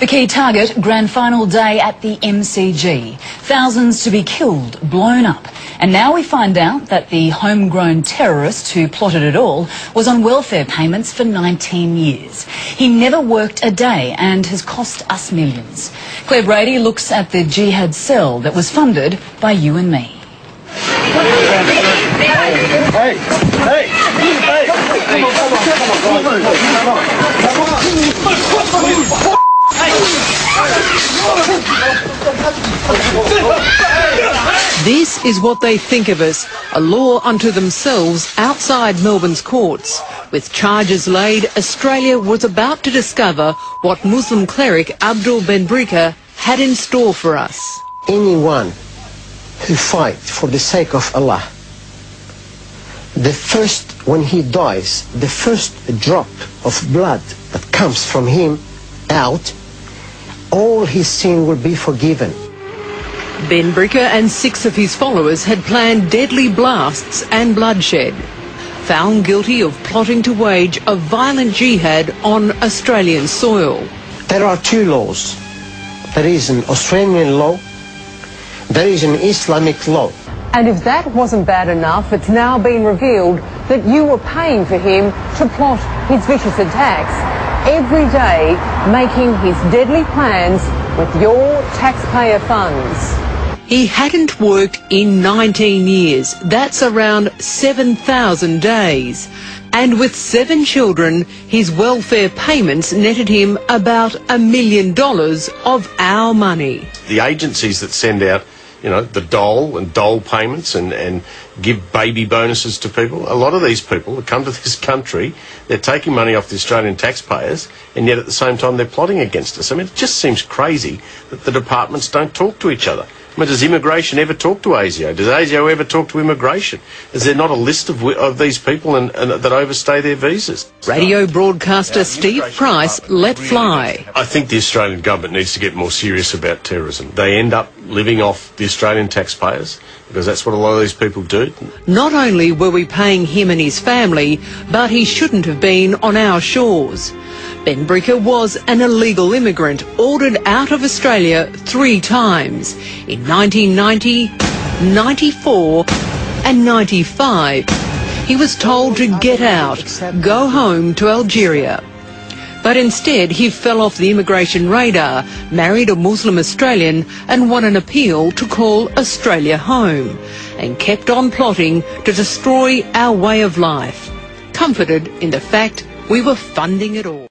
The key target, grand final day at the MCG. Thousands to be killed, blown up. And now we find out that the homegrown terrorist who plotted it all was on welfare payments for 19 years. He never worked a day and has cost us millions. Claire Brady looks at the jihad cell that was funded by you and me. This is what they think of us, a law unto themselves outside Melbourne's courts. With charges laid, Australia was about to discover what Muslim cleric Abdul Benbrika had in store for us. Anyone who fights for the sake of Allah, when he dies, the first drop of blood that comes from him out, all his sin will be forgiven. Benbrika and 6 of his followers had planned deadly blasts and bloodshed. Found guilty of plotting to wage a violent jihad on Australian soil. There are 2 laws. There is an Australian law, there is an Islamic law. And if that wasn't bad enough, it's now been revealed that you were paying for him to plot his vicious attacks, every day making his deadly plans with your taxpayer funds. He hadn't worked in 19 years. That's around 7,000 days. And with 7 children, his welfare payments netted him about $1 million of our money. The agencies that send out, the dole payments and give baby bonuses to people, a lot of these people that come to this country, they're taking money off the Australian taxpayers, and yet at the same time they're plotting against us. I mean, it just seems crazy that the departments don't talk to each other. I mean, does immigration ever talk to ASIO? Does ASIO ever talk to immigration? Is there not a list of these people and that overstay their visas? Radio broadcaster Steve Price let fly. I think the Australian government needs to get more serious about terrorism. They end up living off the Australian taxpayers because that's what a lot of these people do. Not only were we paying him and his family, but he shouldn't have been on our shores. Benbrika was an illegal immigrant ordered out of Australia 3 times, in 1990, 94 and 95. He was told to get out, go home to Algeria. But instead he fell off the immigration radar, married a Muslim Australian and won an appeal to call Australia home, and kept on plotting to destroy our way of life, comforted in the fact we were funding it all.